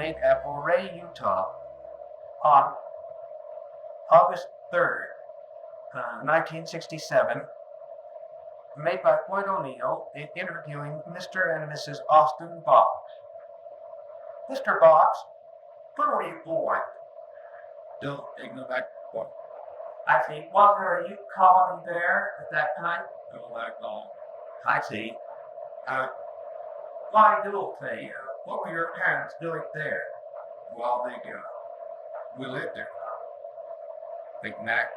made at Ouray, Utah on August 3rd, 1967, made by Floyd O'Neill in interviewing Mr. and Mrs. Austin Box. Mr. Box, what were you born? Don't ignore that one. I see. Was there a Ute colony there at that time? Don't like all. I see. Why do they? What were your parents doing there? Well, we lived there. Big Mac.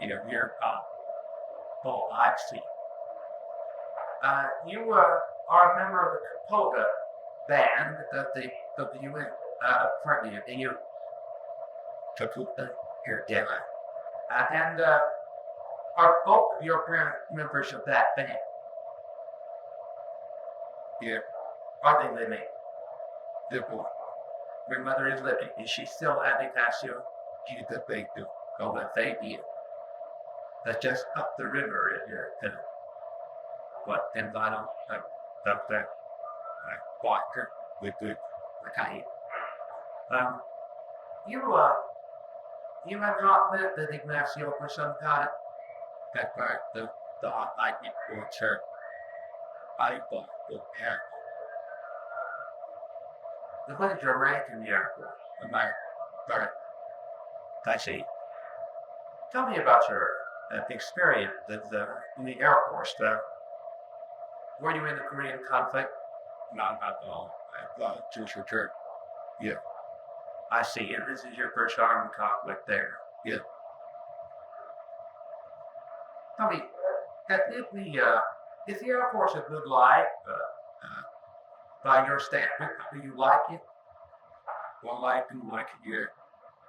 Here. Oh, I see. You are a member of the Capoga band that you went, pardon me, you took here, damn it. And are both of your parents members of that band? Yeah. Are they living? They're born. Your mother is living. Is she still at Ignacio? She's the big do. Oh, the baby. That's just up the river in here. What, then I don't, up there. Walker with the Okay. You have not lived at Ignacio for some time. that part, the lightning towards her. I bought the air. What is your rank in the Air Force? Sorry. I see. Tell me about your experience in the Air Force. Were you in the Korean conflict? Not at all. I thought just returned. Yeah. I see. And this is your first armed conflict there. Yeah. Tell me, is the Air Force a good life? By your standard, do you like it? Well, I do like it here.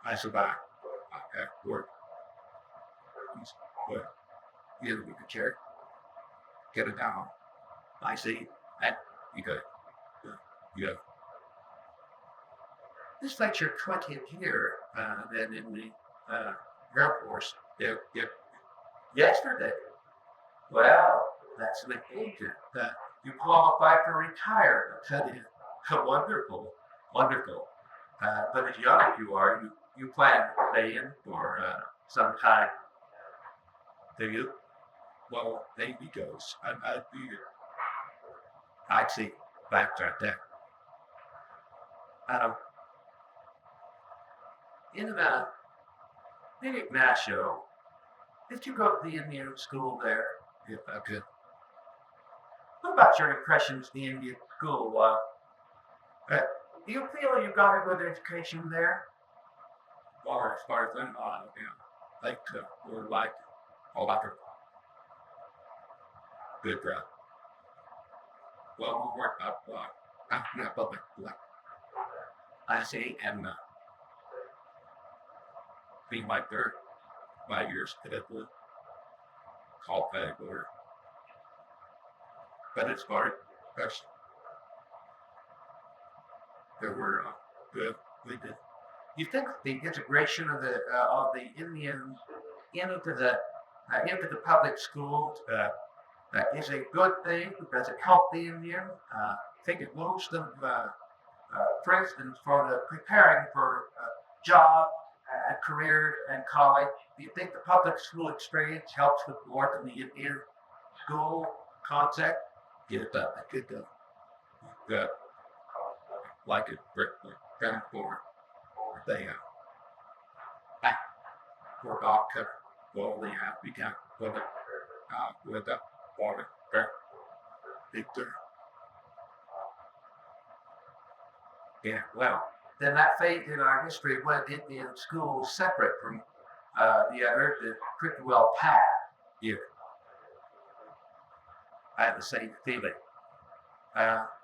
I survived. I have work. But yeah, we could check. Get it down. I see. And you good. Yeah. This is like your 20th year then in the Air Force. Yeah. Yesterday. Well, that's an agent. You qualify for retirement. Wonderful. But as young as you are, you plan to stay in for some time. Do you? Well, Navy goes. I'd be here. I see. Back right there. In Ignacio, did you go to the Indian school there? If I could. What about your impressions of the Indian school? Do you feel you got a good education there? Well, as far as I'm on, we're like all about her. Good job. Well, we work out not public. I see. And being like there, 5 years to that would call back or. But it's hard. There were good. We did. You think the integration of the Indians into the public schools is a good thing? Does it help the Indian? I think it moves them, for instance, for the preparing for job, career, and college. Do you think the public school experience helps with more than the Indian school concept? Get it done. Get done. Good. Like it, kind of for they work off cover. Well, they have begun with the water there. Victor. Yeah, well, then that phase in our history when Indian schools separate from the other is pretty well passed. Yeah. I have the same feeling.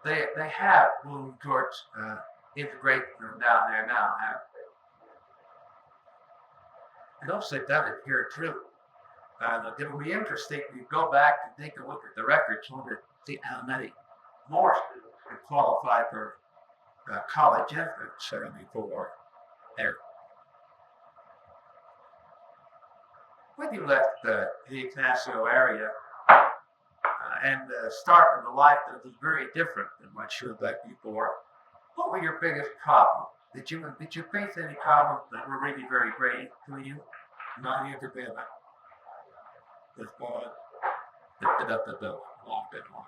They have moved towards integrating them down there now, haven't they? And also they've done it here too. It will be interesting if you go back and take a look at the records to see how many more students have qualified for college entrance 74 there. When you left the Ignacio area and started a life that was very different than what you had left before, What were your biggest problems? Did you face any problems that were really very great to you? Not even been the fun, the long been on.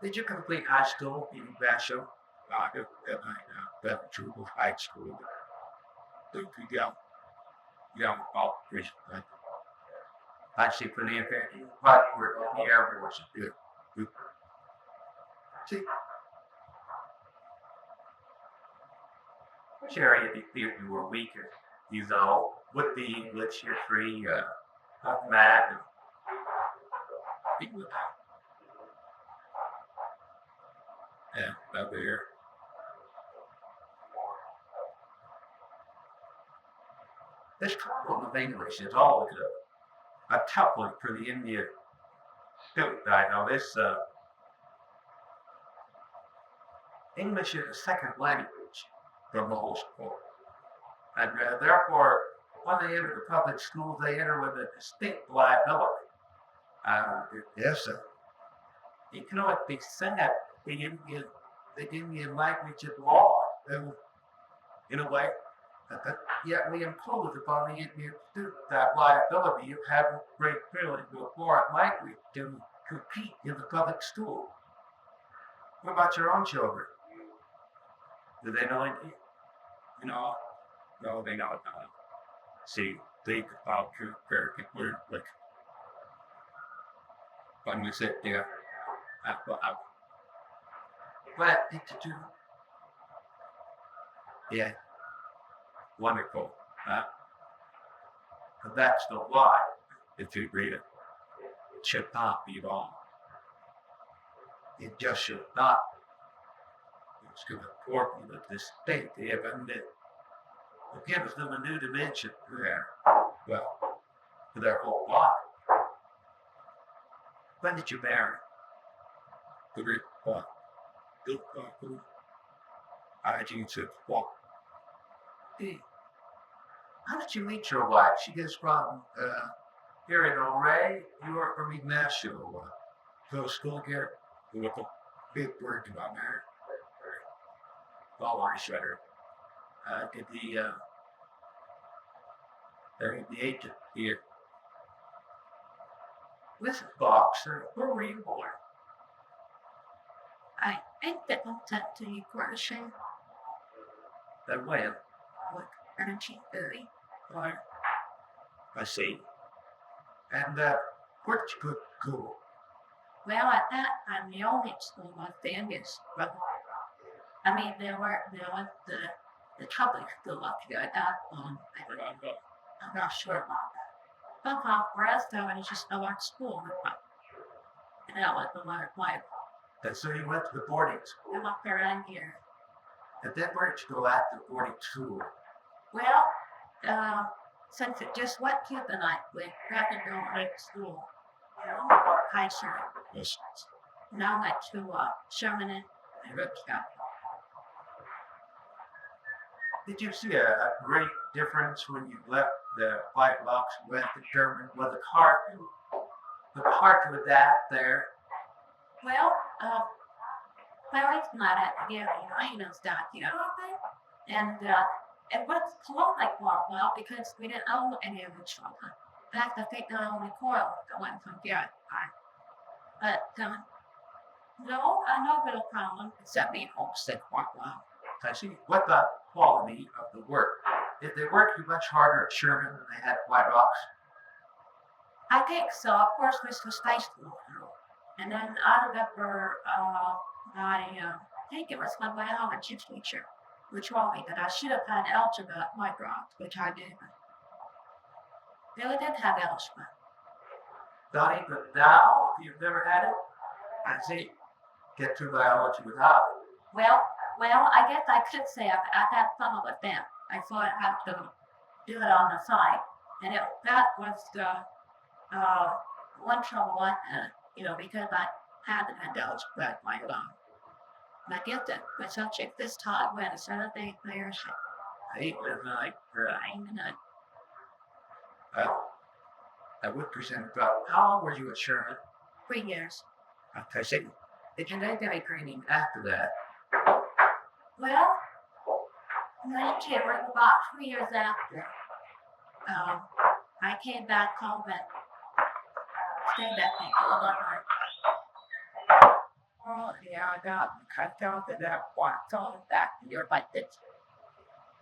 Did you complete high school in Basho? Not if I that true high school. Don't you go? Young about Christian. Actually, for the infantry, but we're in the Air Force. Yeah. See, which area do you feel you were weaker? You know, with the English, history, math, People yeah, over here. this problem of English is always a tough one for the Indian student. I know this. English is a second language for most people. And therefore, when they enter the public schools, they enter with a distinct liability. Yes, sir. Economic be said the Indian language is law, in a way. Yet we impose upon the Indian student that liability of having great privilege to a foreign language to compete in the public school. What about your own children? Do they know Indian? You know, no, they know. See, they about your American word, like when we sit there, What did you do? yeah, wonderful. But that's the why. If you read it, it should not be wrong. It just should not. It's going to support you with this state, even it Gives them a new dimension there. Well, to their whole life. When did you marry? the report. I think to walk. Hey, how did you meet your wife? She is from here in Ouray. You are from Ignacio. Go to school here. With a big word about marriage. Following each other. Did the agent here. Listen, Boxer, where were you born? I think that contact to equation That way, with energy theory. right? I see. And where did you go to school? Well, at that time, the only school was the Indian school. I mean, there was the public school up here at that one. I'm not sure about that. But whereas there was just no art school. And that was the one my And so you went to the boarding school. I'm up around here. And then where did you go after boarding school? Well, since it just went to the night, we rather go to school. You know, high school. Yes. Now I went to Sherman and Ripscott. Did you see a great difference when you left the White Locks and went to German? Was the hard to adapt there? Well, it's not at the you know, stuff, you know. And it was polite for a while because we didn't own any of the children. In fact, I think the only coil that went from the other part. But, no, no real problem except being homesick for a while. I see. What about quality of the work? Did they work you much harder at Sherman than they had at White Rocks? I think so. Of course, this was high school. And then I remember, I think it was my biology teacher, who told me that I should have had algebra at White Rocks, which I didn't. Really did have algebra. Not even now? You've never had it? I see. Get through biology without it. Well, I guess I could say I had fun with them. I thought I'd have to do it on the side. And that was one trouble I had, you know, because I hadn't had algebra at my own. And I get that my subject this time when it's anything there, It was like crying and I would present about how long were you at Sherman? 3 years. I see. Did you take any training after that? Well, my kid was about 3 years after. I came back home and stayed that thing a little longer. Oh, yeah, I got cut off of that once on back here like this.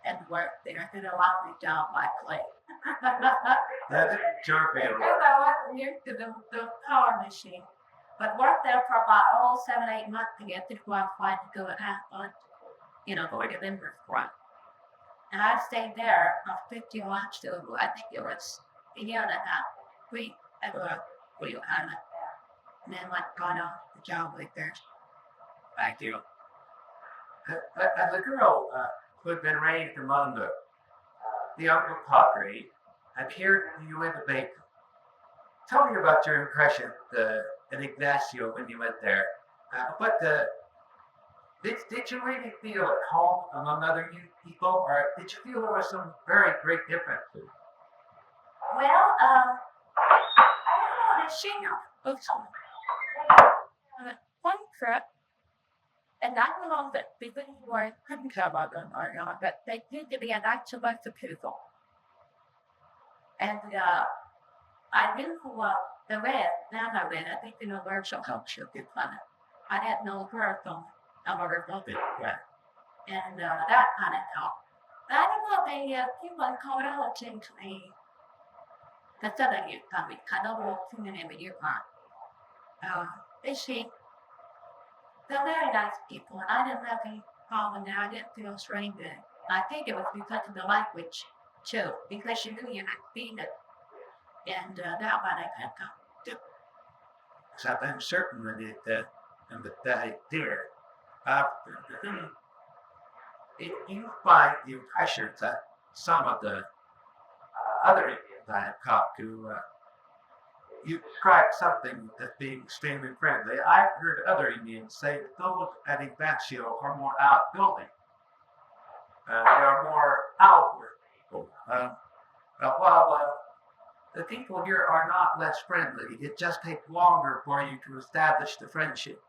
And worked there, did a lovely job, my play. That's your And family. I went near to the power machine. But worked there for about 7, 8 months to get to qualified to go and have fun, going to Denver for it. And I stayed there for 50 months to, I think it was a year and a half. We had a real time. And then got off the job like there. Thank you. As a girl who had been raised among the Uncle Padre, appeared you in the bacon. Tell me about your impression at Ignacio when you went there. Did you really feel at home among other people, or did you feel there was some very great differences? Well, I don't know, the singer of some one trip, and I don't know that people who couldn't come about them or not, but they seemed to be an actual bunch of people. And I knew the red, now I read, I think where she'll help she'll get funny. I didn't know her from another bit, yeah. And that kind of helped. But I don't know, people called out to me. The southern youth probably kind of walked in every year on. They see, they're very nice people, and I didn't have any problem there. I didn't feel strange. I think it was because of the language, too, because you knew you're not being it. And that one I had to do. So I'm certain that it did. If you find the impression that some of the other Indians I have talked to, you described something as being extremely friendly. I've heard other Indians say that those at Ignacio are more outgoing. They are more outward people. While the people here are not less friendly, it just takes longer for you to establish the friendship.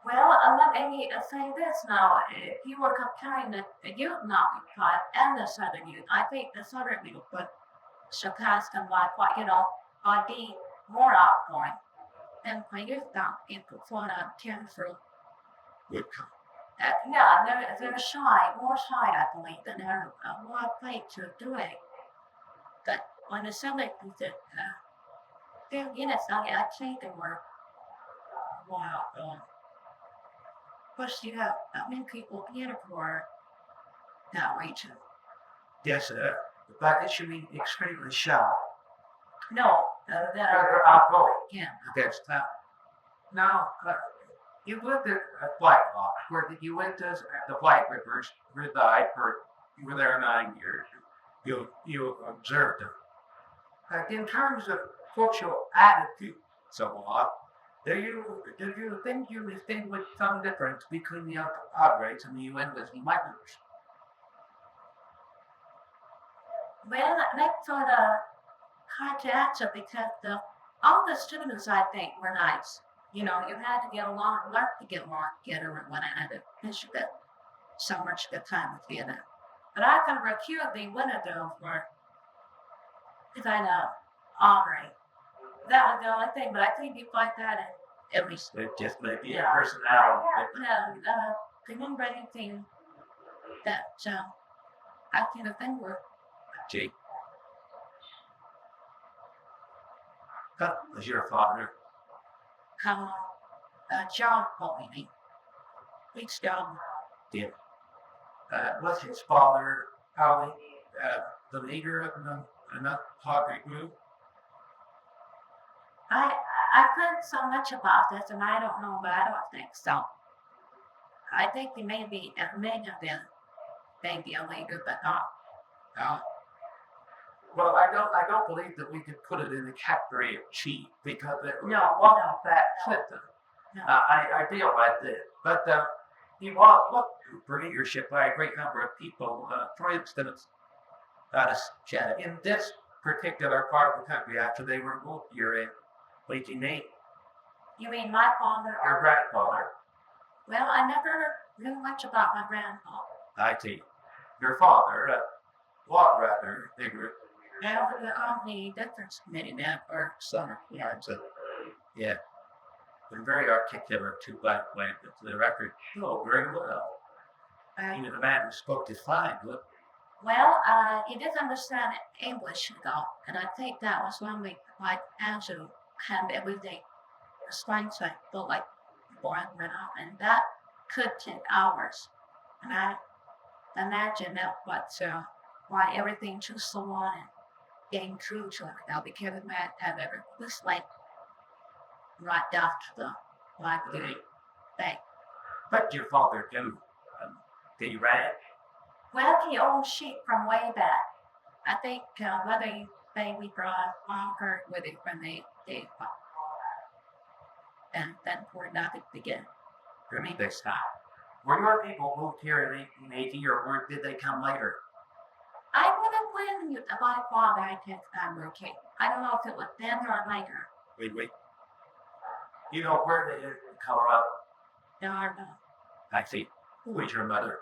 Well, let me say this now. If you were comparing the Ute-Mountain Ute and the southern Ute, I think the southern Ute would surpass them by being more outgoing. And my Ute-Mountain people thought I'm careful. Good. Yeah, they're shy, more shy, I believe, than they're more afraid to do it. But when the southern Ute, I think they were more outgoing. Plus, you have many people here for that region. Yes, but it should be extremely shallow. No, that They're outgoing. yeah. That's that. Now, you lived at White Rock, where you went to the White Rivers, reside for you were there 9 years. You observed them. In terms of social attitude, so on. Do you think you distinguish some difference between the Uncle Padres and the White Rivers? Well, that's sort of hard to answer because all the students, I think, were nice. You had to get along, learn to get along together when I had to finish that so much good time with you. But I can recuse one of those were kind of Ouray. That was the only thing, but I think you find that at least. It just may be a personality. Remember anything that I can remember? Jake. That was your father. John Pauline. Which John? Yeah. Was his father probably the leader of another Padre group? I've heard so much about this, and I don't know, but I don't think so. I think they may have been maybe a leader, but not. No. Well, I don't believe that we could put it in the category of cheat because it wasn't that system. No. I deal with it, but he was looked for leadership by a great number of people. For instance, in this particular part of the country, after they were moved here in 1880, You mean my father? your grandfather. Well, I never really much about my grandpa. I see. Your father, what rather bigger? Now for the Omni Difference Committee member. Summer. Yeah, yeah. Been very articulate too, by the way, but for the record, oh, very well. Even the man who spoke his fine, look. Well, he didn't understand English at all, and I think that was when we like Andrew had everything was trying to feel like born went out, and that could take hours. And I imagine that why everything took so long and getting through to it now because of that have ever was like right after the library thing. What did your father do? Did he write? Well, he owned sheep from way back. I think whether we brought longer with it when they and then for nothing begin. I mean, they stopped. Were your people moved here in 1880, or did they come later? I wouldn't blame you my father. I think I'm okay. I don't know if it was then or later. Wait. You know where they live in Colorado? No, I don't know. I see. Who is your mother?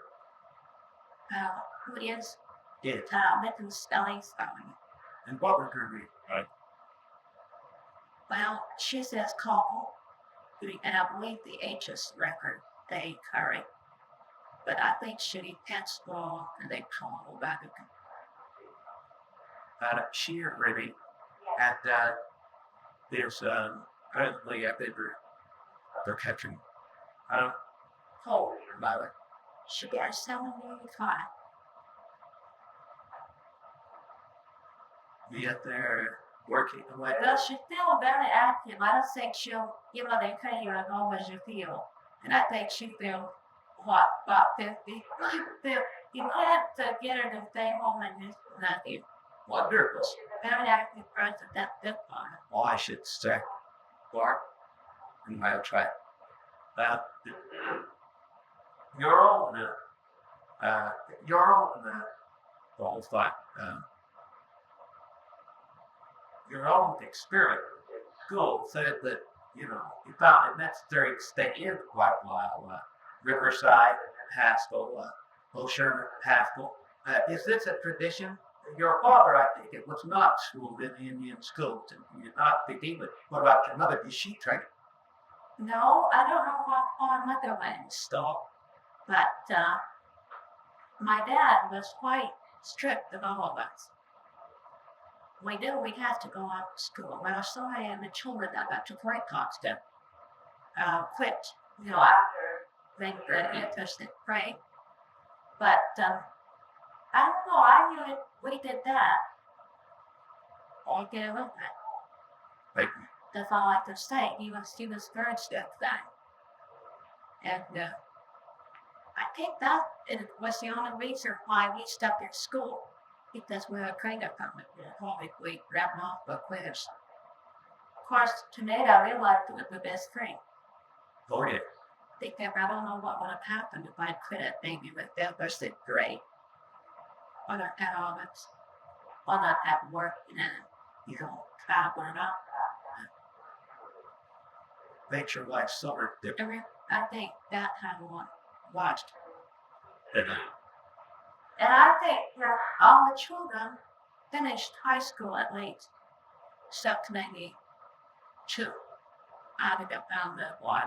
Who is Yeah. Mitten Stelling's spelling. And what was her name? Right. Well, she says Cole, and I believe the H's record they carry. But I think she pencil and they call back again. She really at there's currently I think they're catching Cole, Violet. she got 75. Yet they're working away. Well, she's still very active. I don't think she'll, they tell you as long as you feel. And I think she feels, about 50? You have to get her to stay home and just nothing. Wonderful. Very active person, that's this part. Oh, I should say. Bart, and I'll try. Your own the whole thought. Your own experience at school said that, you found it necessary to stay in quite a while. Riverside, Haskell, Sherman, Haskell. Is this a tradition? Your father, I think it was not schooled in the Indian schools, and you're not the demon. What about your mother? Did she train? No, I don't know what our mother went. Stop. But my dad was quite strict with all of us. We knew we'd have to go out to school. Well, so many of the children that got to Fort Constant quit, after they were interested, right? But I don't know, I knew it, we did that. Or get a little bit. Like, That's all I could say. He was very strict then. And I think that it was the only reason why we stuck in school. Because we were trained up on it. Probably we grabbed off the quiz. Of course, today I realized it was the best thing. oh yeah. Because I don't know what would have happened if I'd quit it maybe with that was the grade. Or not at all, or not at work, traveling up. Makes your life so different. I think that kind of one watched. than And I think all the children finished high school at least, except maybe 2 out of the found the one.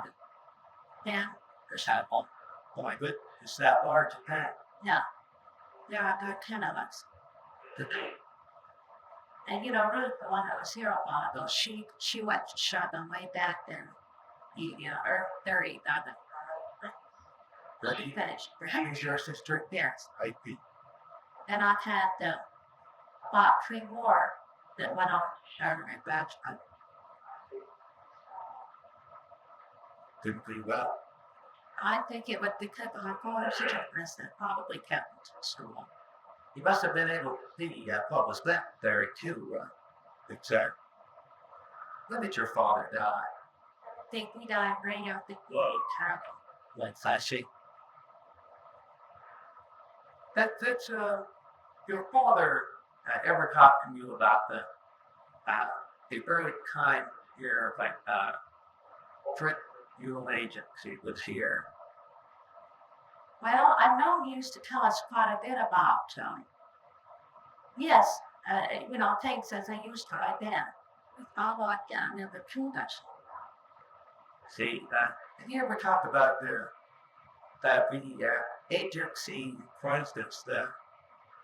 Yeah, oh my goodness, it's that large a pack. yeah, there are 10 of us. And Ruth, the one that was here a while ago, she went to shopping way back then. Or 30, But she finished. she's your sister? Yes. I think. And I had about 3 more that went on my batch. Did pretty well. I think it would be because my father's such a president probably kept to school. He must have been able to see what was left there too. Exactly. When did your father die? I think he died right after the terrible. Like flashy. That's your father ever talked to you about the early time here, like Trip Fuel Agency was here. Well, I know you used to tell us quite a bit about, yes, things as they used to right then. About the tutors. See, here we talk about the agency, for instance,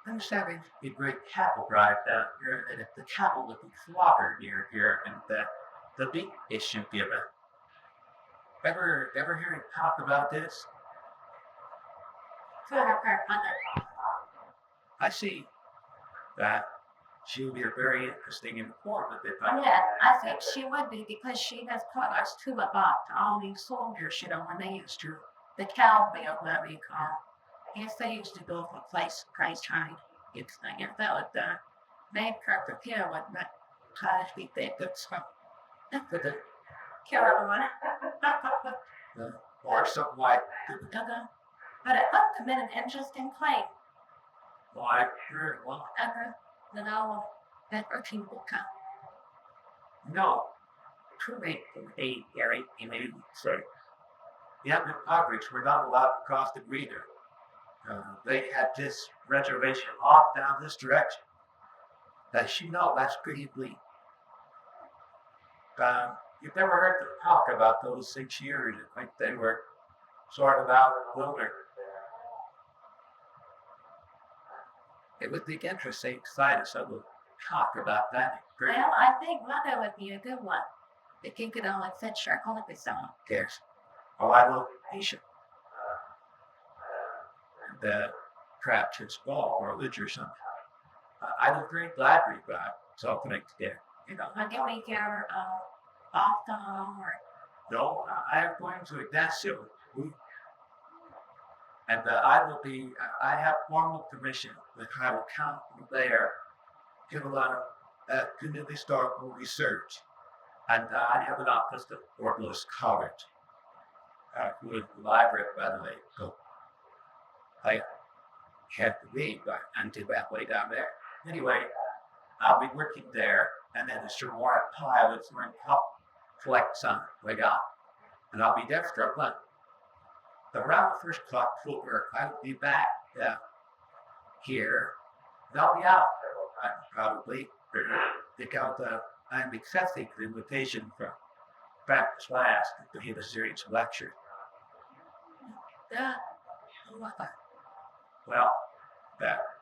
I'm just having a great cattle drive down here, and if the cattle would be slaughtered near here, and the meat issue given. Ever hear him talk about this? I see that she would be very interesting and informative. Yeah, I think she would be because she has taught us too about all these soldiers, when they used to, the cowbell, whatever you call it. Yes, they used to go for place, price trying. It's like if that was the main character here would not try to be big good stuff. That's good to kill everyone. Or something like But it looked to be an interesting claim. why, sure, well, Then I'll that routine will come. no. Truly, Gary, sorry. The Ute Mountain were not allowed to cross the Greener. They had this reservation off down this direction. As you know, that's pretty bleak. You've never heard them talk about those 6 years. I think they were sort of out of the wilderness. It would be interesting to decide, so we'll talk about that. Well, I think Mother would be a good one. If you could only fit your holiday song. Yes. Oh, I love patient. And perhaps it's ball or lidge or something. I was very glad we got something together. I'll give me your off or No, I am going to Ignacio. And I have formal permission that I will come there, give a lot of community historical research. And I have an office at Fort Lewis College, with the library, by the way. So I have to read, but I'm too bad way down there. Anyway, I'll be working there, and then the Sherwood pilots are in collect some way out. And I'll be there for a month. Around the first of October, I will be back here. They'll be out probably because I'm accepting the invitation from practice class to give a series of lectures. Well,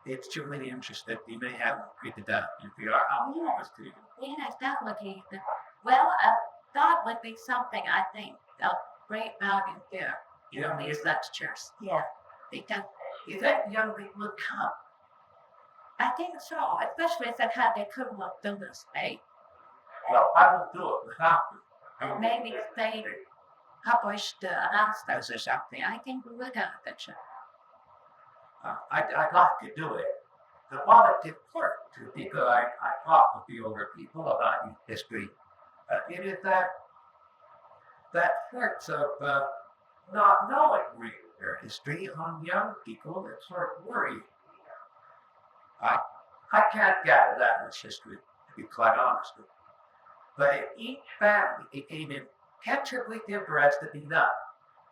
it's too many interested. You may have read it up if you are. Yes, that would be well, that would be something I think of great value there. These lectures. Yeah. Because you think young people would come. I think so, especially if they had their criminal business paid. Well, I will do it without you. Maybe if they published announcements or something, I think we would have a picture. I'd like to do it. The volunteer clerk, because I talk with the older people about history. It is that sorts of not knowing their history on young people that sort of worry. I can't gather that much history, to be quite honest with you. But if each family became intensively interested enough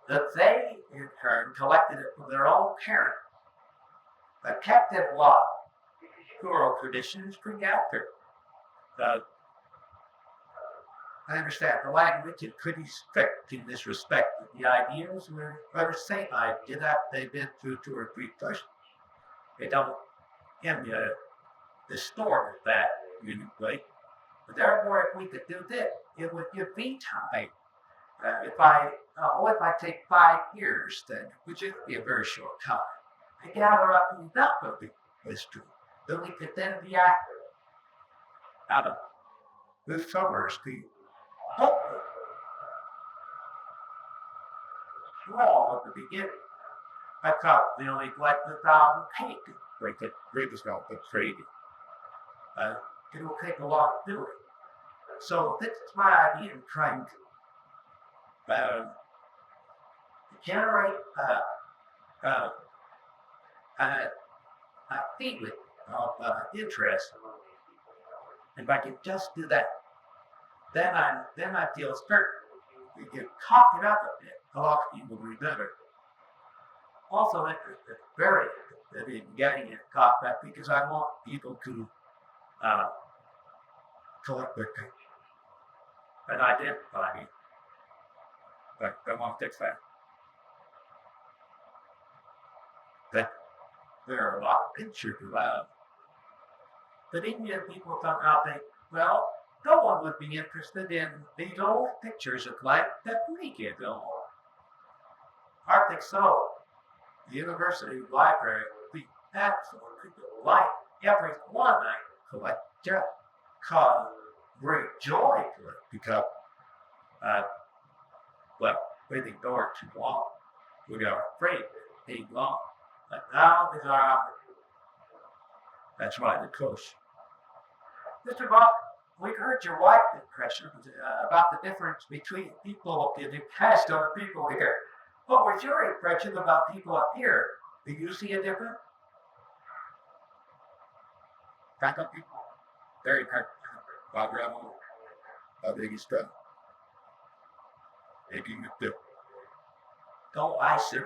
that they, in turn, collected it from their own parents, but kept it alive, oral traditions bring out there. I understand the language is pretty strict in this respect. The ideas were rather same idea that they've been through 2 or 3 questions. They don't distort that uniquely. But therefore, if we could do this, it would give me time. If I take 5 years, then which would be a very short time, to gather up enough of the history that we could then be accurate out of the summers to hopefully well at the beginning. I thought they only collected 1,000 pages. Great is not the trade. It will take a lot to do it. So this is my idea in trying to generate a feeling of interest. If I can just do that, then I feel certain we can talk it up a bit. A lot of people remember. also interested very interested in getting in contact because I want people to collect their pictures and identify me. But I want to fix that. But there are a lot of pictures around. But Indian people thought out well, no one would be interested in these old pictures of life that we get old. I think so. The university library would be absolutely delighted. Every one I collect just cause great joy to it because, we ignore it too long. We are afraid of being long. But now is our opportunity. That's why the coach. Mr. Bob, we heard your wife's impression about the difference between people in the past and people here. What was your impression about people up here? Do you see a difference? Back up people. Very hard. Bob Rebel. Biggest stuff. Making it different. Oh, I see.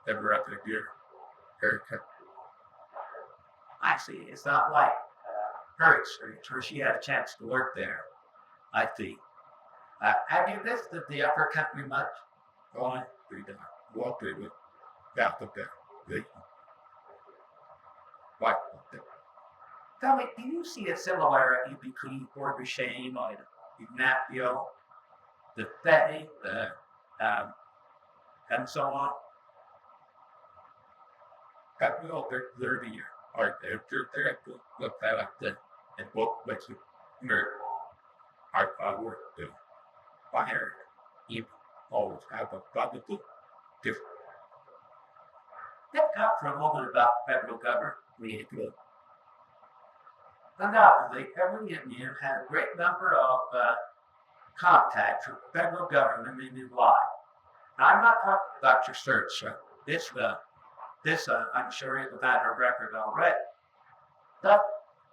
Ever up to your haircut. I see. It's not like her experience where she had a chance to work there. I see. Have you visited the upper country much? Going, we done walked it with out of there. White up there. Tell me, do you see a similarity between Fort Shame and Ignacio, the Fetty, and so on? Got me all there 30 years. All right, they're look that up there. And book makes you nerd. I work to fire. You always have a got to do different. Let's talk for a moment about federal government. Really good. Undoubtedly, every Indian had a great number of contacts with the federal government in his life. Now, I'm not talking about your search. This I'm sure is without a record already. But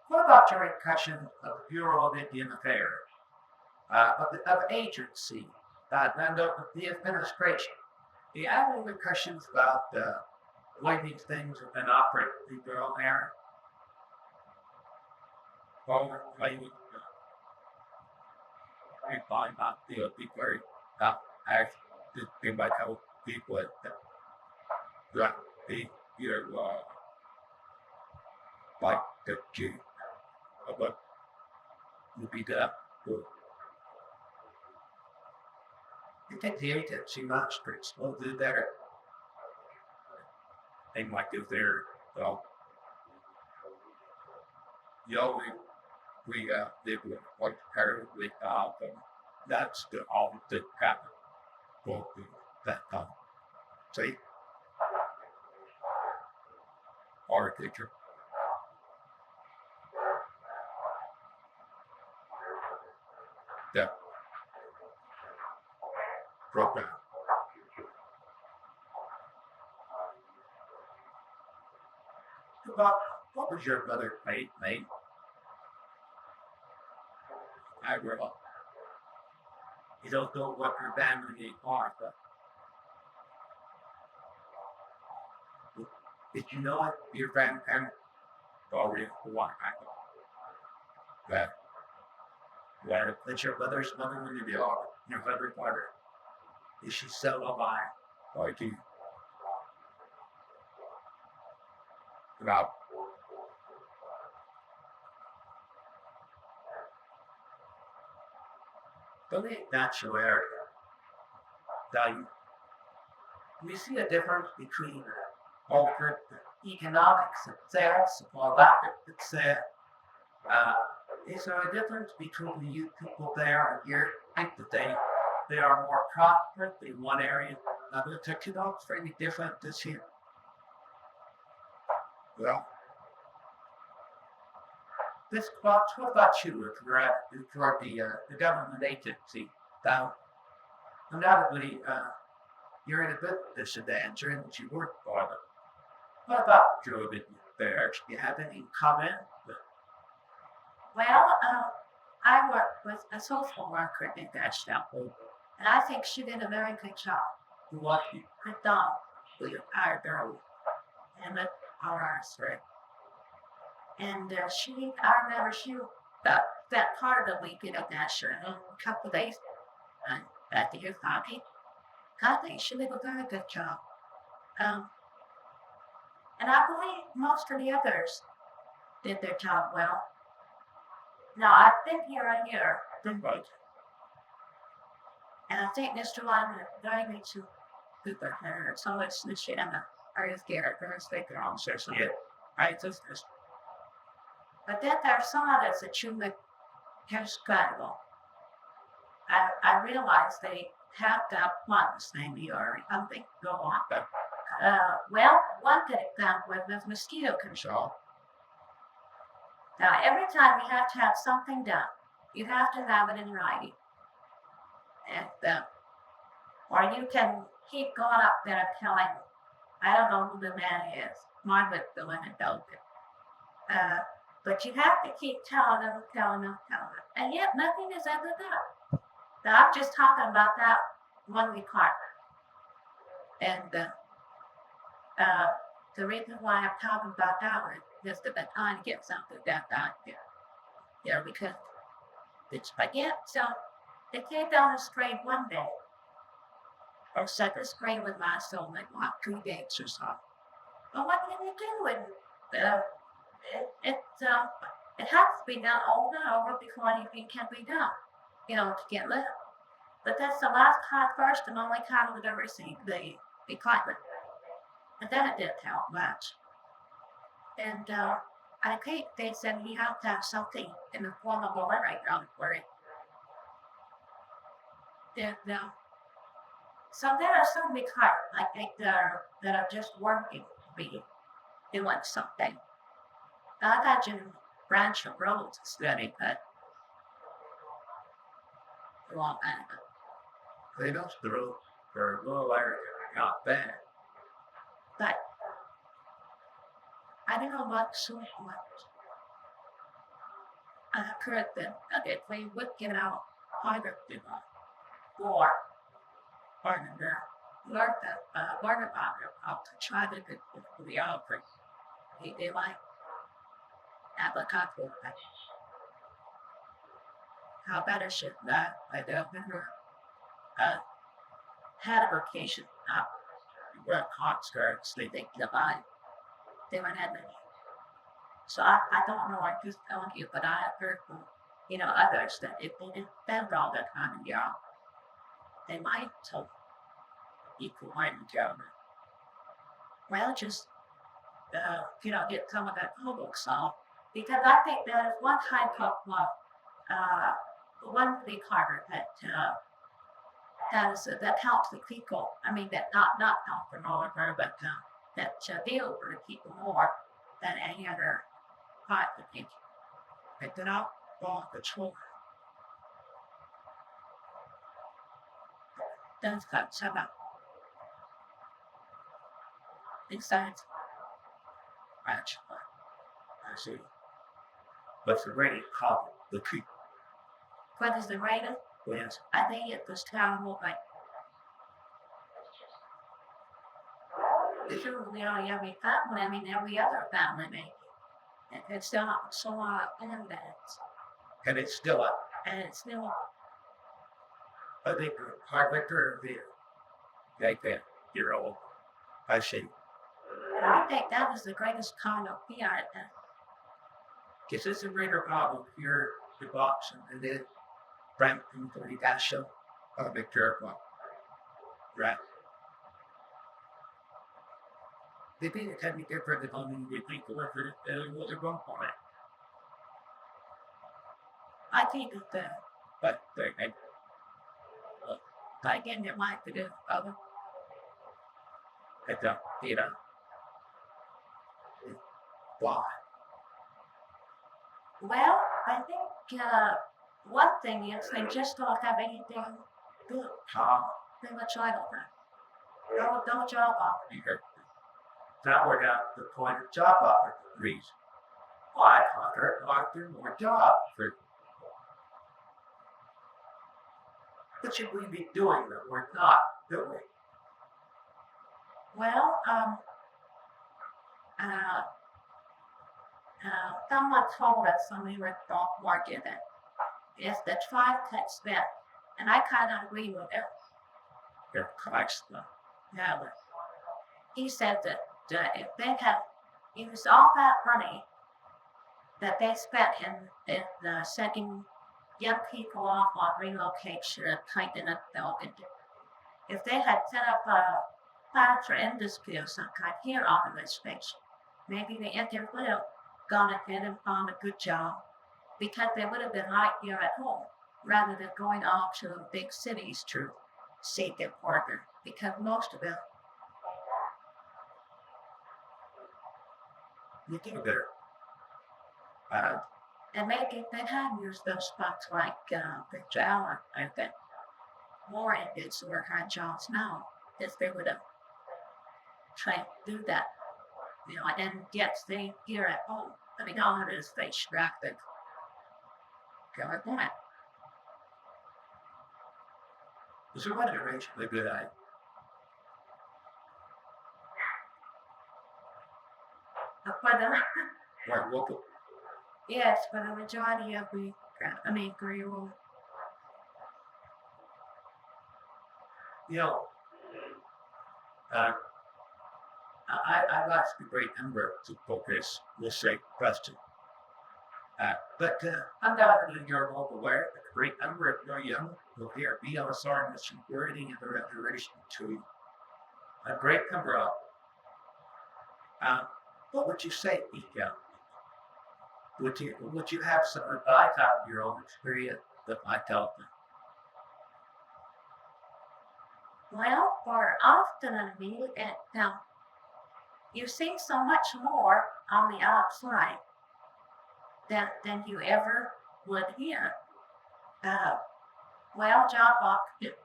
what about your impression of the Bureau of Indian Affairs, of agency, and of the administration? Do you have any impressions about the way these things have been operated in the Bureau there? Well, I find out the people actually they might help people that they either like the G, but would be that good. You think the agency magistrates will do better? They might do their we live with what terribly that's the all that happened. Well, that see architecture. That program. What was your brother made? I grew up. You don't know what your family are, but did you know it? Your grandparents Already one that that's your brother's mother when you are your brother's mother. Is she still alive? like you about Believe natural area value. We see a difference between altered economics success or lack of success. Is there a difference between the youth people there and here? I think that they are more prosperous in one area than another. So you know, it's very different this year. well This box, what about you if you're at the government agency? Now, undoubtedly, you're in a bit disadvantage in that you work for them. What about Joe there? Do you have any comment? Well, I work with a social worker in that show, and I think she did a very good job. What Good dog. we hired her and let our through. And I remember that part of the week in a dasher, and a couple of days at the hockey. I think she did a very good job. And I believe most of the others did their job well. Now, I've been here a year, Right. and I think Mr. Lyman very much to Cooper her, so it's the shit I'm are scared, they're speaking on social. Yeah. Right, so it's but then there are some others that you would have scrabble. I realize they have that once, maybe, or something go on. Well, one good example was mosquito control. Now, every time you have to have something done, you have to have it in writing. And, or you can keep going up there and telling, I don't know who the man is, Margaret the one that does it. But you have to keep telling them. And yet nothing is ever done. Now, I'm just talking about that one requirement. And the reason why I'm talking about that one is that I'm trying to get something done here. Yeah, because it's again, so they came down the street one day, or second grade with my son, like what 2 days or so. But what can you do? And it has to be done over and over before anything can be done, to get lit. But that's the last time, first and only time we've ever seen the climate. And then it didn't help much. And I think they said we have to have something in the form of a letter ground for it. And so there are some big heart, I think, that are just working to be doing something. I imagine branch of roads study, but a long time ago. They don't the road for a little area, not bad. But I don't know what so much. I heard that if we would get out harder than war, harder there, learn about it, how to try to get the outbreak. They like agricultural things. How better should that? I don't remember. Had a vacation. Wear hot skirts, they think about it. They went ahead and so I don't know, I'm just telling you, but I have heard from, others that if they didn't spend all that time in Europe, they might equal mind together. Well, just, get some of that homework solved. Because I think that is one type of, one big harder that helps the people. I mean, that not help them all over, but that deal for the people more than any other part of the people. But they're not all control. That's got some up. Besides, actually, I see. But the rating called the people. what is the rating? Yes. I think it was terrible, but we only every family, I mean every other family maybe. And it's still not so and that's And it's still up. and it's still I think hard victor the like that year old. I see. I think that was the greatest kind of fear. Guess it's a greater problem here the box and then Brampton for the gas show. Victor right. They think it can be different than only we think the record was a wrong on it. I think that But again it might be the other. I don't, why? Well, I think one thing is they just don't have anything good. They much I don't know. No job offer. Now we're down to the point of job opportunities. Why offer more job for what should we be doing that we're not doing? Well, someone told us when we were dog market that is the tribe cuts that, and I kind of agree with it. Their Christ, Yeah, but he said that if they had used all that money that they spent in sending young people off on relocation and tightening up the building, if they had set up a plant for industry of some kind here on the reservation, maybe the Indians would have gone ahead and found a good job because they would have been right here at home rather than going off to the big cities to seek employment, because most of them you get better. and maybe if they had used those spots like Victor Allen, I think more Indians were had jobs now if they would have tried to do that, and then get staying here at home. I mean, all it is face traffic. Go with that. Is a reservation a good idea? For the Right, local. yes, for the majority of the Creole. I've asked a great number to focus this same question. But undoubtedly you're all aware that a great number of your young will here be on the security and the reservation to a great number of. What would you say, Ika? Would you have some advice out of your own experience that might help them? Well, for often I mean, you see so much more on the outside than you ever would here. Well, job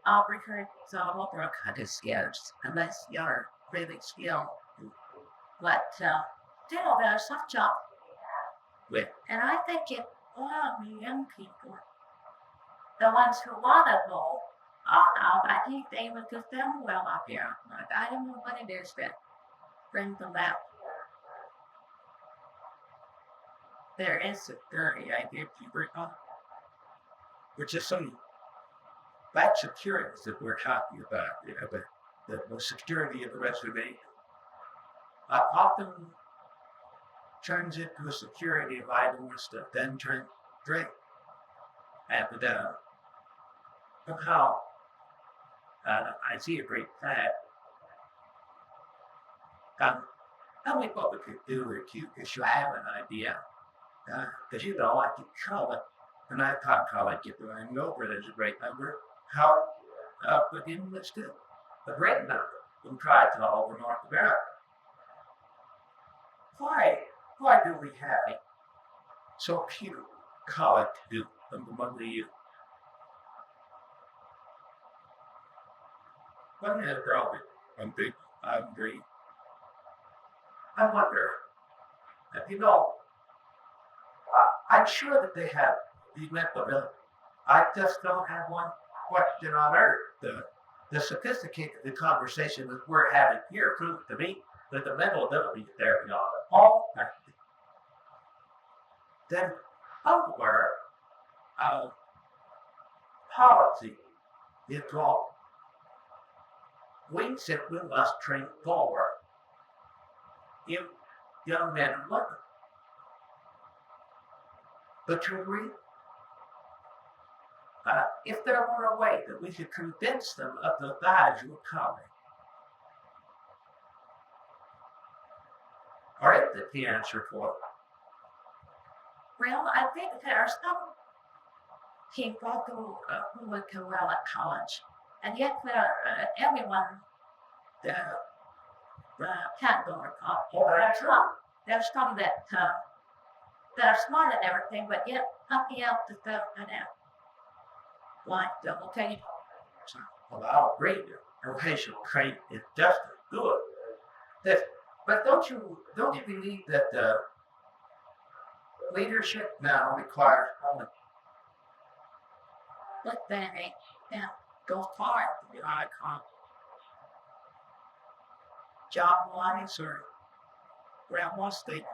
opportunities all over kind of scarce unless you're really skilled. But still, there are some jobs. With And I think it all the young people, the ones who want to go out, I think they would do them well up here. Like, I don't know what it is that brings them out. there is a theory I give you bring up, which is some bad securities that we're talking about, the security of the reservation. Often turns into a security of idleness that then turns drink. And somehow, I see a great plan. Tell me what we could do with you, because you have an idea. Because I could call it, and I can't call it get running over, there's a great number. How, but in let's do a great number. We'll try it all over North America. Why do we have it so few college do among the youth? What is the problem? I agree. I wonder, I'm sure that they have the mental ability. I just don't have one question on earth. The sophisticated conversation that we're having here proves to me that the mental ability is there beyond all question. Then, our policy is wrong. We simply must train forward young men and women. But you agree? If there were a way that we could convince them of the value of college, or is it the answer for it? Well, I think there are some people who would do well at college, and yet everyone can't go to college. There's some that are smart and everything, but yet nothing else is done for them. Like double take. Well, I'll agree. Vocational training is just as good. But don't you believe that leadership now requires only But then they go far to the icon. job-wise or grandma state?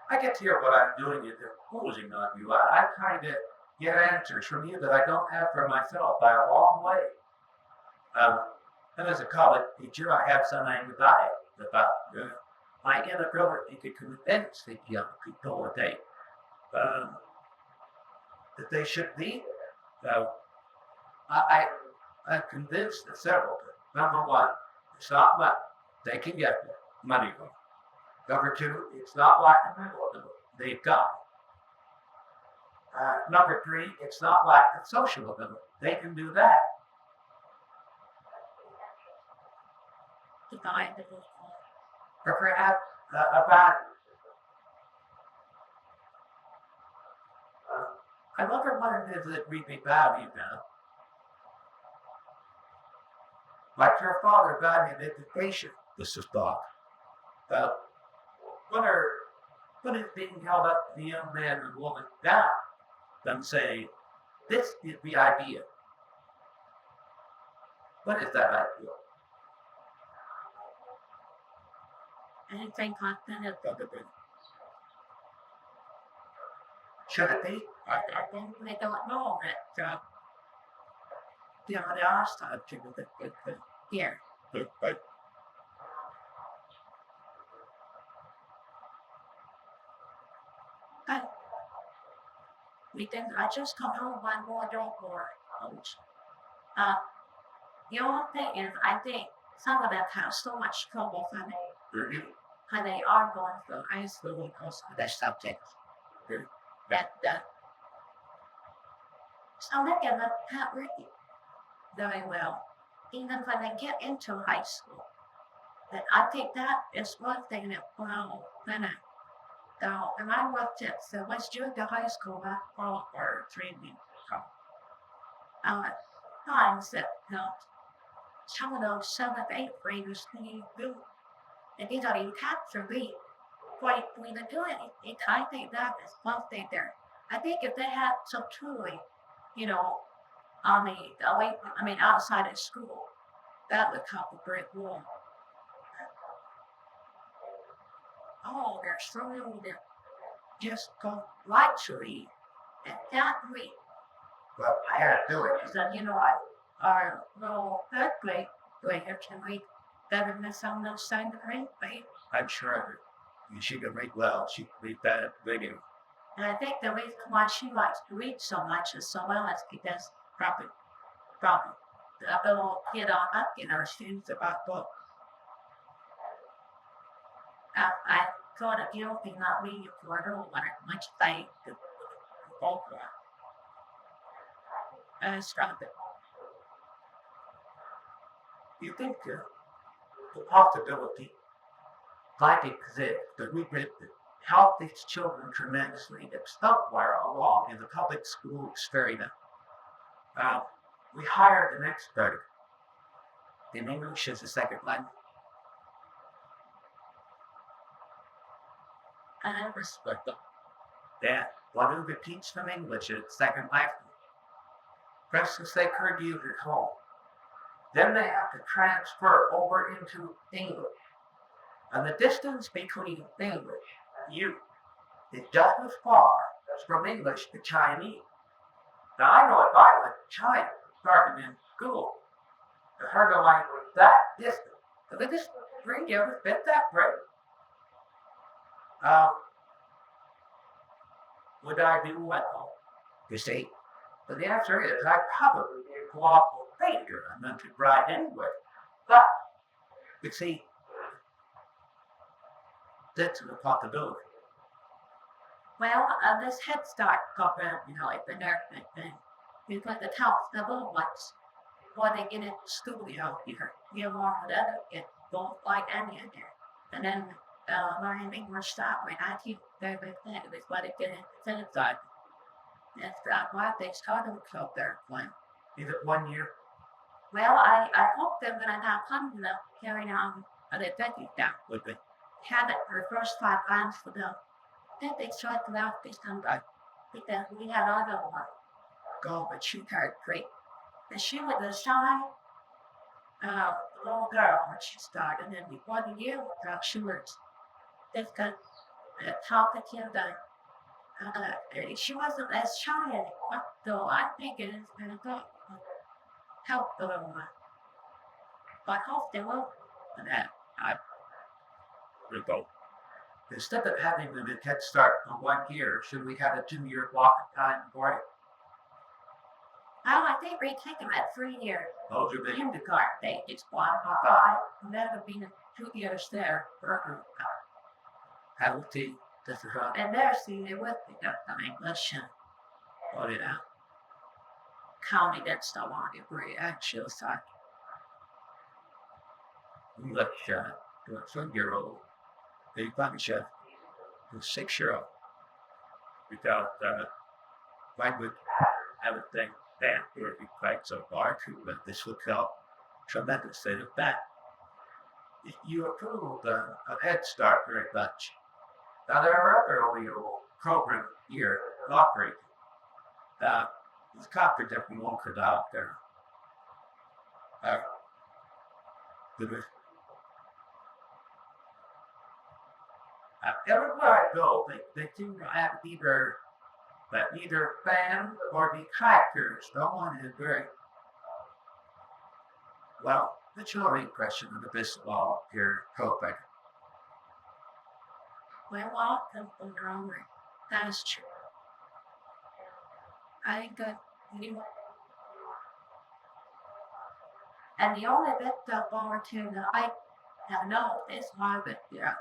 I get to hear what I'm doing and they're imposing on you. I kind of get answers from you that I don't have for myself by a long way. And as a college teacher, I have some anxiety about my inability to convince the young people that they should be. I'm convinced that several things. Number one, it's not money. They can get money from. Number two, it's not like the middle of them. They've got it. Number three, it's not like the social ability. They can do that. Or perhaps about I wonder what it is that really valued now. Like your father valued education, this is thought. When it's being held up to the young man and woman down, them saying, this is the idea. What is that ideal? Anything constant is other than Should it be? I think they don't know that the other side to the here. But We think I just come home one more door for the only thing is I think some of them have so much trouble when they are going through high school because of their subjects. That some of them can't read very well, even when they get into high school. And I think that is one thing that and I worked at West Junior High School for 3 weeks. Times that helped some of those 7th, 8th graders need do. And these are you capture me. What we were doing, I think that is one thing there. I think if they had some tooling, on the outside of school, that would help a great deal. Oh, there's so many that just go right to read and can't read. Well, I had to do it. So, our little 3rd grade grader can read better than some of those 2nd grade, right? I'm sure she can read well. She can read that video. And I think the reason why she likes to read so much is so well is because probably the little kid on up, students about books. I thought of guilty not reading for her or much they could hold for. Stop it. You think the possibility might exist that we could help these children tremendously if somewhere along in the public school experiment we hired an expert in English as a second language. I respect them. That one who could teach them English as second language. First, as they could use at home. Then they have to transfer over into English. And the distance between English and you is just as far as from English to Chinese. Now I know if I went to China starting in school, to heard the language that distance. So they just bring you every bit that break. Would I do well? You see? But the answer is I probably be a colossal failure. I meant to write anyway. But, you see, that's a possibility. Well, this Head Start program, like the nursing thing, because it helps the little ones before they get into school, you want the other kids don't like any of it. And then learning English that way, I teach their big thing is what it get into Head Start. That's why they started to help their plan. Is it 1 year? Well, I hope they're going to now come to them carrying on the technique down. Would be. Had it for the first 5 months for them. Then they started out this time, because we had other one go, but she heard great. And she was a shy, little girl when she started, and before the year was up, she was just talking to she wasn't as shy anymore, though I think it has been a good help a little bit. But hope they will. And that I Result. instead of having the head start on 1 year, should we have a 2-year block of time for it? Oh, I think we take them at 3 years. Those are The the kindergarten they just qualify, and that would be 2 years there for a group. penalty. This is how And their senior with me got the English and put it out. county that's the one degree actually so English to a 7-year-old. They punish a 6-year-old. Without I would have a thing that would be quite so far too, but this would help tremendously with that. You approved of Head Start very much. Now there are other little programs here operating. There's a couple of different ones out there. Everywhere I go, they seem to have either fans or the hikers. No one is very well. What's your impression of the business law here, Copenhagen? well often from Ouray. That is true. I think you and the only bit of volunteer that I have known is Margaret, yeah.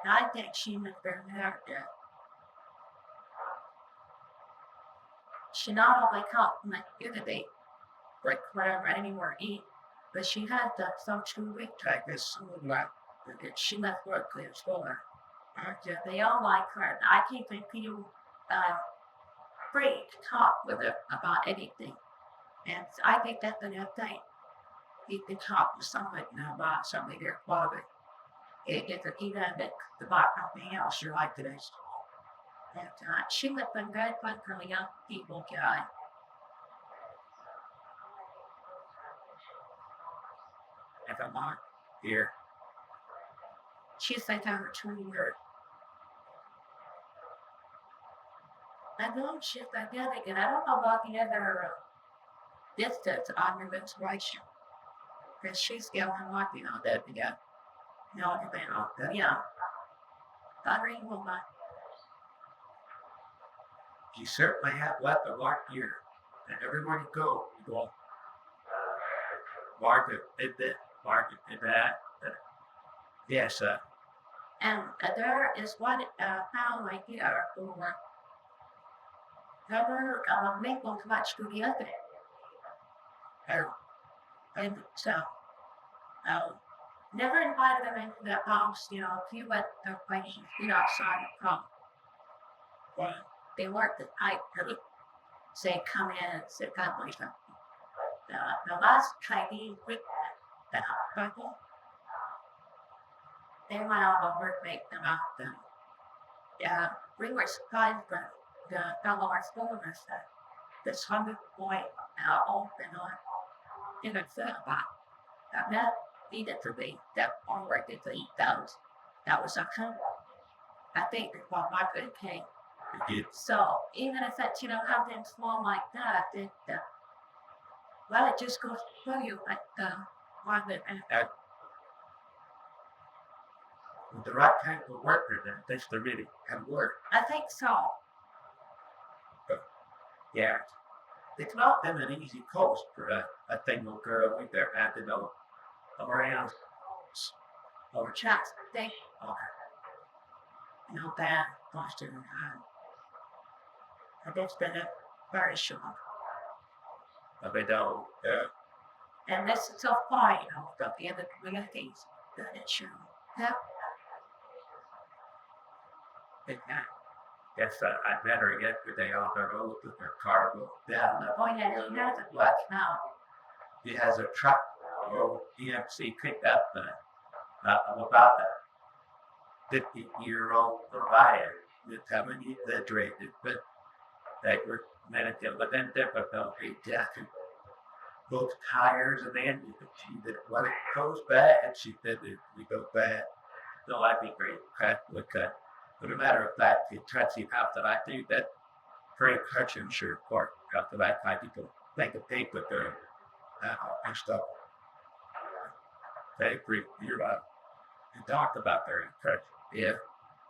And I think she was very there. She not only helped my community, like wherever anywhere eat, but she had the social retake as soon as she left Berkeley as well. They all like her. And I think they feel free to talk with her about anything. And I think that's another thing. You can talk to somebody about something their quality. It gets an even about something else you like today. And she would have been very fun for the young people, guy. If I'm not here, She's like over 20 years. I know she's like that again. I don't know about the other distance on your menstruation. Because she's getting lucky on that again. No, they don't. Yeah. I really will not. you certainly have left a lot here. And everywhere you go, Margaret did this, Margaret did that. Yes, And there is one family here who never mingled much together. And so, never invited them into the house, if you went to places, outside the house. well, They weren't the type to say, come in and sit down with them. The last Chinese week, the couple, they went all over to make them out. We were surprised by the fellow our school was this 100-point open on in a set about that needed to be that already to eat those. That was a kind I think before Margaret came. So even if it's something small like that, it just goes to show you like Margaret and with the right kind of worker, then that's the really can work. I think so. Yeah. It's not been an easy coast for a single girl with their had to know around over Chance, they that Boston have both been very short. they don't And this is so far, from the other communities that it's shown. Yeah. Yes, I met her yesterday on the road with her car broke down. The point is, he doesn't What? work now. He has a truck or EMC pickup about a 50-year-old provider with having exaggerated, but they were managing with them difficulty to both tires and engine. She did when it goes bad, she did it we go bad. So I'd be great. But a matter of fact, it turns out that I do that very Hutchins shirt part. After that, I people think of tape with their and stuff. They agree. You're right. You talked about their impression. Yeah,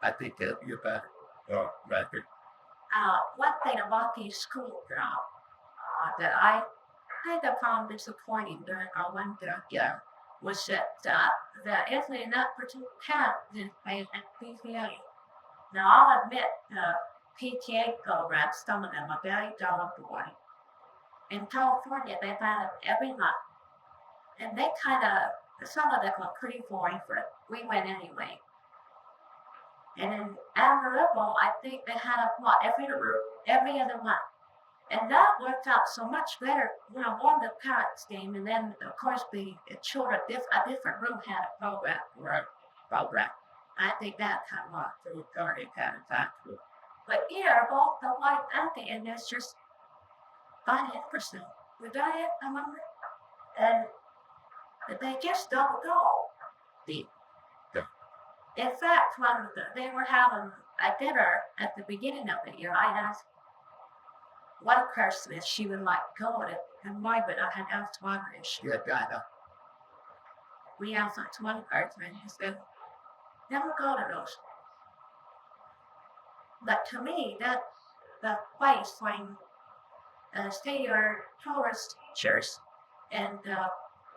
I think that'd be a better record. One thing about these school jobs that I kind of found disappointing during our winter year was that there isn't enough participants in PTA. Now, I'll admit, PTA programs, some of them are very dull and boring. In California, they've had it every month. And they kind of, some of them were pretty boring for it. We went anyway. And in Amarillo, I think they had every other month. And that worked out so much better. You know, one the parents came, and then of course the children, a different room had a program. I think that kind of worked through already kind of time. But here, both the white and the Indians just 5%. We got it, I remember. And they just don't go. In fact, they were having a dinner at the beginning of the year. I asked one person if she would like to go to it, and why, but I had asked one if she would go. We asked one person, and he said, never go to those. But to me, that the place when say your tourist teachers and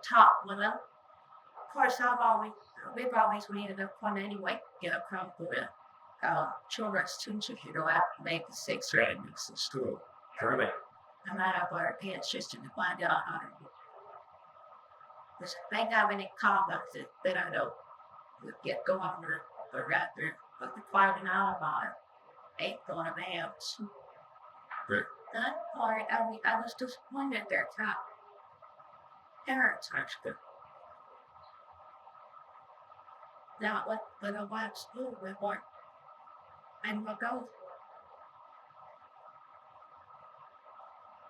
talk with them. Of course, we've always needed a fun anyway, get a crowd with children, students, if you go out and make the 6th grade mix in school. Surely. No matter what our kids just to find out how to do it. Because if they have any comments that I don't get going on the right there, but the finding out about it ain't going to be else. Right. That part, I was disappointed their top parents actually. Now, when I watched school, we weren't, and we'll go.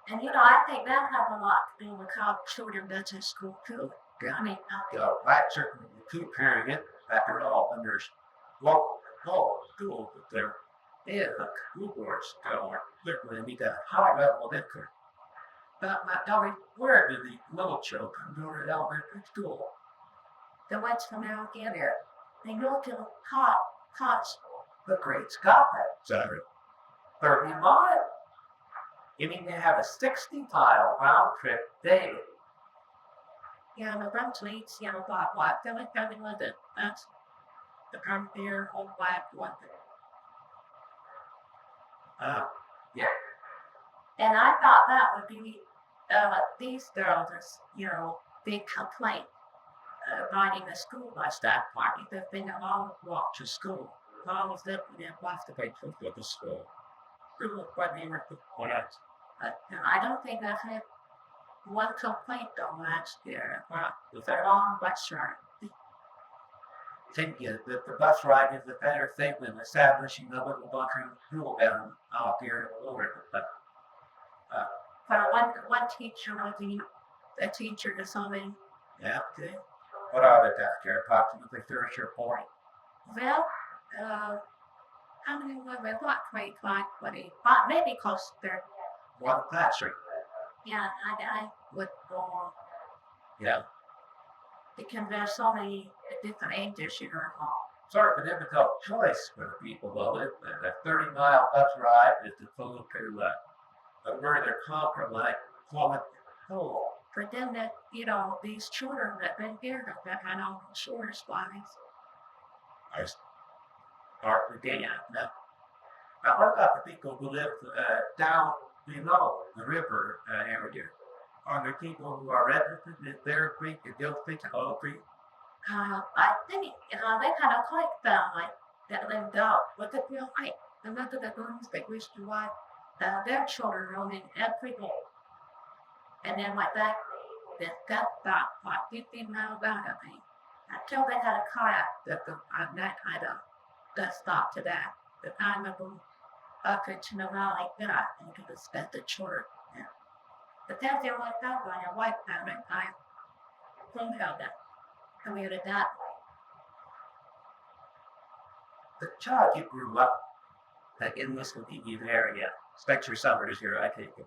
And I think that has a lot to do with how children go to school too. I mean, that's certainly the two parent after all, and there's school, but there is a school boards they're going to need a high level of income. But Doris, where do the little children go to elementary school? the ones from Alexander, they go to the cots. The Great Scotland, sorry. 30 miles. You mean they have a 60-mile round trip daily? Yeah, the Brunswick, what? They're like coming with it. That's the Premier whole black one. Yeah. And I thought that would be these girls, big complaint riding the school bus that party. They've been a long walk to school. All of them left the big trip to the school. I don't think I've had one complaint on last year. With a long bus ride. I think the bus ride is a better thing than establishing a little bunkering school down out here in Willard. One teacher was a teacher to something. Yeah. Okay. What are they down there? Approximately 30 or 40. Well, how many were we? What, 25, 20? Maybe close to 30. One classroom. Yeah, I would go on. Yeah. Because there's so many different ages, Sort of a difficult choice for the people, though. A 30-mile bus ride is to go to where they're compromised. For them that, these children that been here that had all the shortest lines. I start again. Now, what about the people who live down below the river area? Are there people who are registered in their creek and don't think of creek? I think, they kind of like family that lived out with the real height. The method of rooms they wish to watch their children roaming every day. And then like that, got about 15 miles out of me. Until they had a kayak that kind of that stopped to that. The time of them up into the valley that I think it was spent the children. Yeah. But that's the only time when your white family time from that community. The child you grew up in this Ute area, Spectre Summers here, I take it.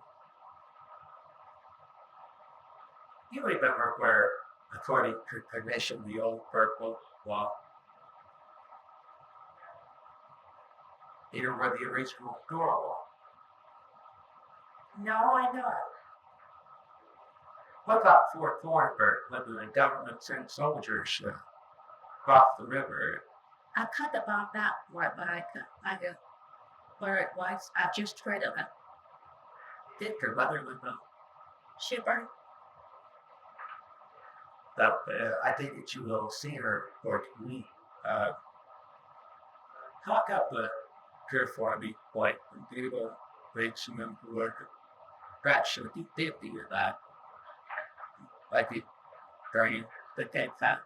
You remember where, according to tradition, the old purple wall, here where the original door was. No, I don't. What about Fort Thornburg, when the government sent soldiers across the river? I cut about that word, but I do where it was. I just heard of it. Did your mother live in Shipper. that? I think that you will see her or we talk up the here for me, like, people, rates and them who are fraction 50 of that. Like it during the dead time.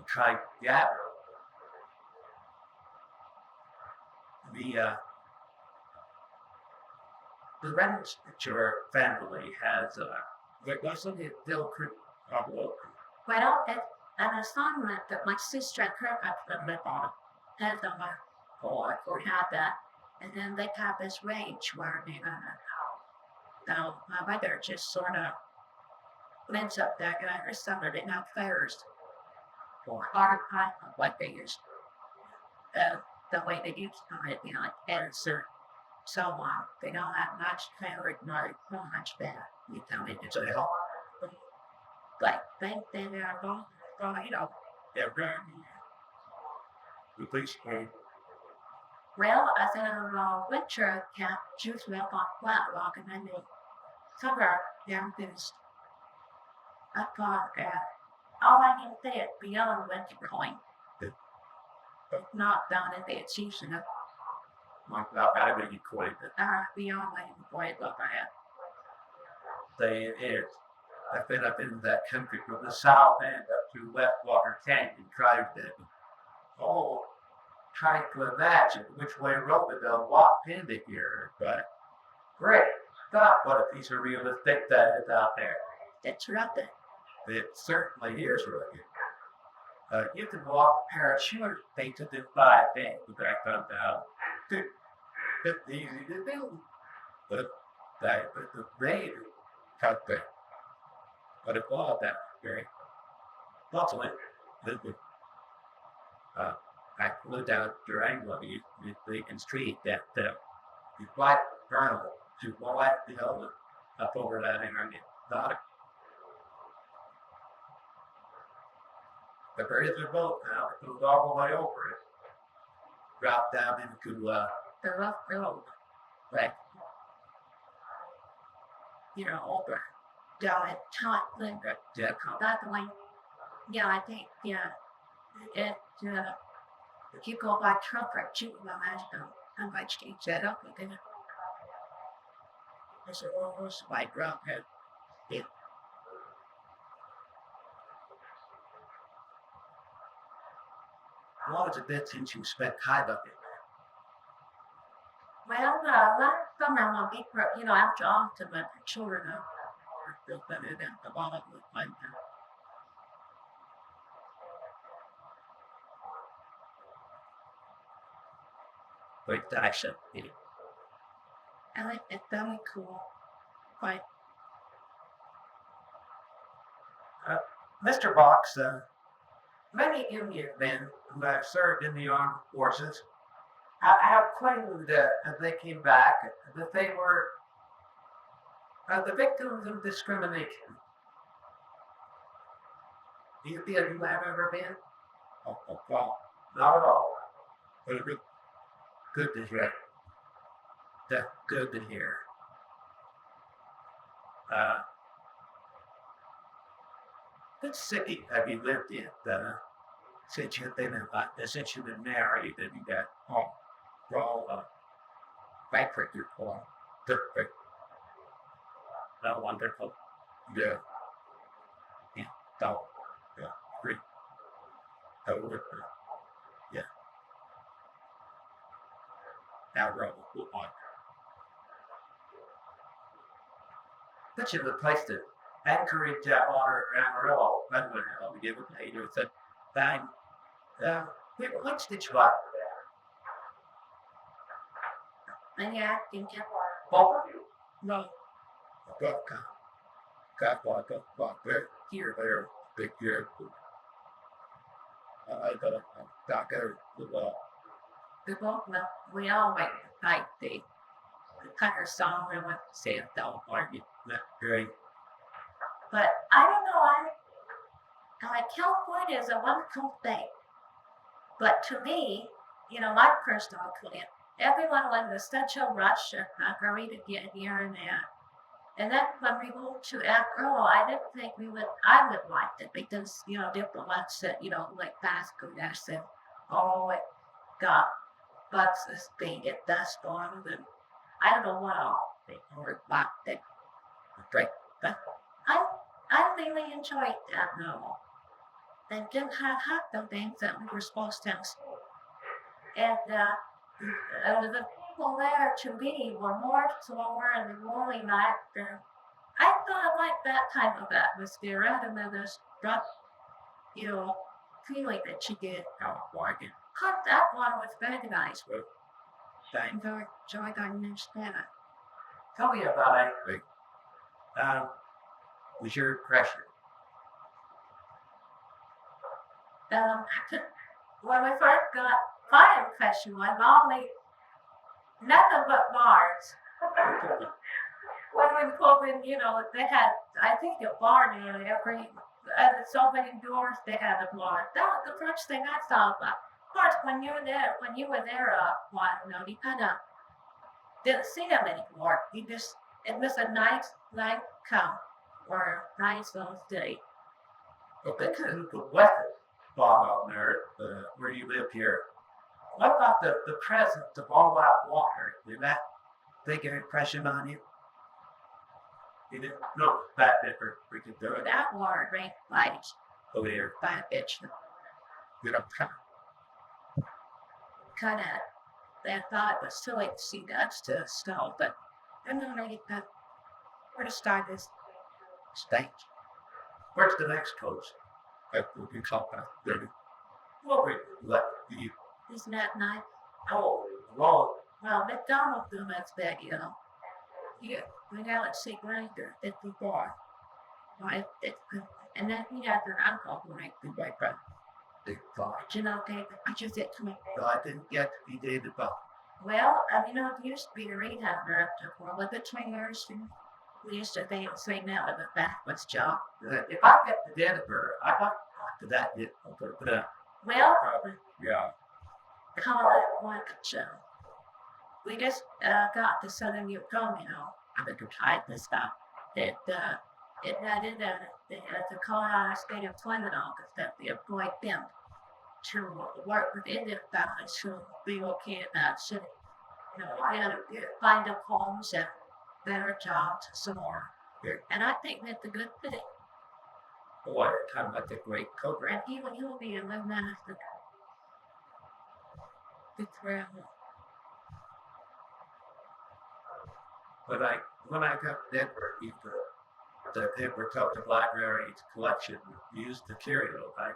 Try gather the remnants that your family has but doesn't it still Well, it's an assignment that my sister and her husband lived on. That's on my or had that. And then they have this range where they now my mother just sort of lives up there every summer. They now fairs for hard time of what they used the way they used to it, like cancer, so on. They don't have much fair not much bad. You tell me it's a hell. Like they are both they're please well, as in a winter camp, usually up on flat rock, and then they cover their boost up on all I can say is beyond winter point. Not down in the season of I would be quite beyond winter point of that. They is. I've been up in that country from the south end up to Wetwater Canyon, trying to imagine which way Roosevelt walked into here, but great. God, what a piece of real estate that is out there. It's rugged. It certainly is rugged. You can walk parachute things in 5 days back on down. It's easy to do. But the rain cut there. But it was that very lovely. I flew down Durango, you can street that you fly Colonel to Willard up over that internet. But there is a boat now that goes all the way over it. Drop down into the rough road. Right. Over. Down at top linger. Yeah. That way. Yeah, I think, it, if you go by truck or shoot my master, I'm going to change that up again. It's almost white rock head. Yeah. How long has it been since you spent time up in there? Well, last summer when we were, after autumn, the children were still better than the bottom of my time. Like Dyson. I like it, very cool. Quite. Mr. Box, many Indian men who have served in the armed forces have claimed as they came back that they were the victims of discrimination. Do you feel you have ever been? Well, Not at all. but it really, Good to hear. That's good to hear. What city have you lived in since you've been since you've been married and you got home? well, Frankfurt, you're calling. perfect. Wonderful. Yeah, So, great. That would, now, Rob, on. such a good place to encourage honor Amarillo. That's what we did with Peter. It's a thing. Which did you like? And yeah, thank you. Both? No. Got like there, here, there, big here. I got a doctor as well. We both, well, we all went to fight the country song we went to see it though. That's great. But I don't know, like California is a wonderful thing. But to me, you know, my personal opinion, everyone was such a rush of hurry to get here and there. And then when we moved to Amarillo, I didn't think I would like it because, you know, different ones said, you know, like Vasco said, oh, it got buses painted, dust storms, and I don't know what all they were about it. But I really enjoyed Amarillo. They didn't have half the things that we were supposed to have. And the people there to me were more slower and really nicer. I thought I liked that kind of atmosphere rather than this rough, you know, feeling that you get. California. Cause that one was very nice. Thank Very enjoyed understand. Tell me about it. Was your impression? When we first got my impression was only nothing but bars. When we pulled in, you know, they had, I think, a bar near every, so many doors they had a bar. That was the first thing I saw about. Of course, when you were there, you know, you kind of didn't see them anymore. It was a nice night come or a nice little city. Okay, the weather bomb out there, where you live here. What about the presence of all that water? Did that make an impression on you? You didn't know that different. We could do it. That water rained like Over here. by a bitch. Get up top. Kind of, they thought it was silly to see that snow, but I'm gonna get that. Where to start this stage? Where's the next coast? I will be called back there. Well, we let you. Isn't that nice? Oh, Lord. Well, McDonald's doing that's big, you know. Yeah, we now let's see Granger, 54. Right, and then he had their uncle who made the white bread. Big thought. You know, David, I just did come in. No, I didn't get to be David Buck. Well, you know, it used to be a rehab director for a little bit years, and we used to think say now of a backwards job. If I get to Denver, I might talk to that yet. Well, Probably, yeah. call it one show. We just got the Southern Yukon, you know. I think we tried this stuff. It added the Colorado State Employment Office that they employed them to work with Indian families who relocate in that city. You know, and find them homes and better jobs and some more. Yeah. And I think that's a good thing. Boy, kind of like a great program. And he'll be a little master. It's real. But when I got to Denver, the Denver Public Library's collection used material like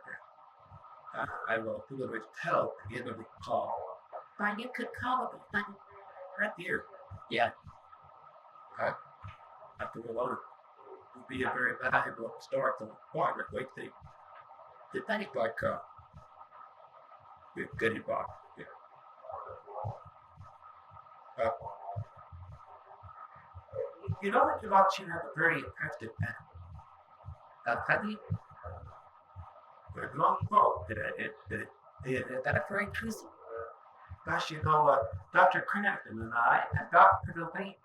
that. I will do it with help to give them a call. But you could call it, but Right here. yeah. After the load would be a very valuable historical project. Wait, the thing like the goodie box. Yeah. You know what you auction have a very effective pen. Penny. But long quote that's very true. Gosh, you know, Dr. Crampton and I, and Dr. Lee,